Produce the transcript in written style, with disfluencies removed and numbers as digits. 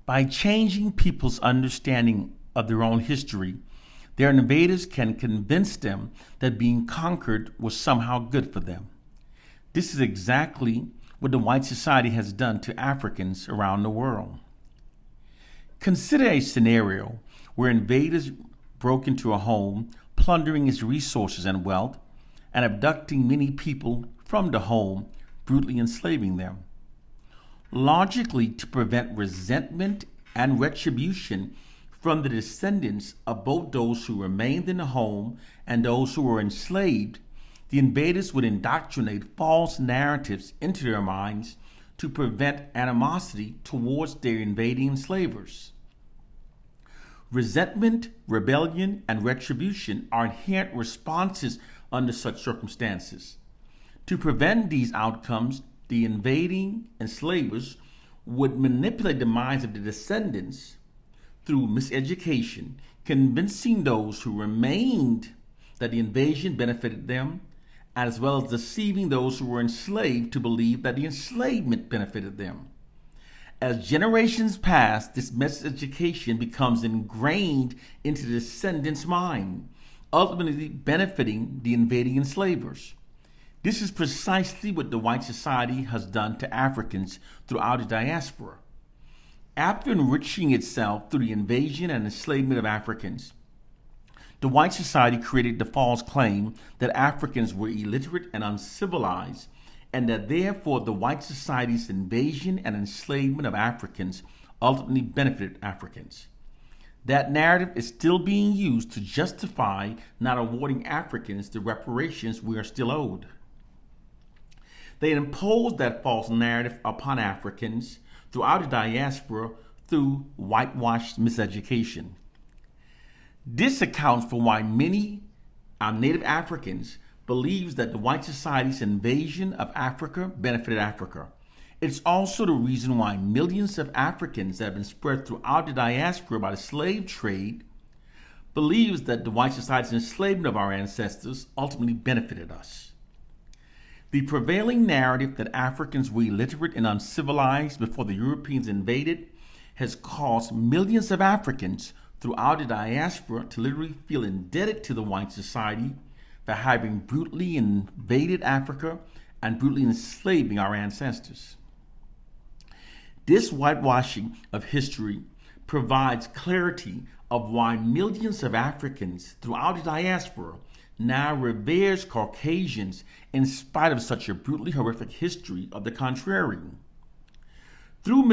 By changing people's understanding of their own history, their invaders can convince them that being conquered was somehow good for them. This is exactly what the white society has done to Africans around the world. Consider a scenario where invaders broke into a home, plundering its resources and wealth, and abducting many people from the home, brutally enslaving them. Logically, to prevent resentment and retribution from the descendants of both those who remained in the home and those who were enslaved, the invaders would indoctrinate false narratives into their minds to prevent animosity towards their invading enslavers. Resentment, rebellion, and retribution are inherent responses under such circumstances. To prevent these outcomes, the invading enslavers would manipulate the minds of the descendants through miseducation, convincing those who remained that the invasion benefited them, as well as deceiving those who were enslaved to believe that the enslavement benefited them. As generations pass, this miseducation becomes ingrained into the descendants' mind, ultimately benefiting the invading enslavers. This is precisely what the white society has done to Africans throughout the diaspora. After enriching itself through the invasion and enslavement of Africans, the white society created the false claim that Africans were illiterate and uncivilized, and that therefore the white society's invasion and enslavement of Africans ultimately benefited Africans. That narrative is still being used to justify not awarding Africans the reparations we are still owed. They imposed that false narrative upon Africans throughout the diaspora through whitewashed miseducation. This accounts for why many native Africans believes that the white society's invasion of Africa benefited Africa. It's also the reason why millions of Africans that have been spread throughout the diaspora by the slave trade believes that the white society's enslavement of our ancestors ultimately benefited us. The prevailing narrative that Africans were illiterate and uncivilized before the Europeans invaded has caused millions of Africans throughout the diaspora to literally feel indebted to the white society for having brutally invaded Africa and brutally enslaving our ancestors. This whitewashing of history provides clarity of why millions of Africans throughout the diaspora now reveres Caucasians in spite of such a brutally horrific history of the contrary. Through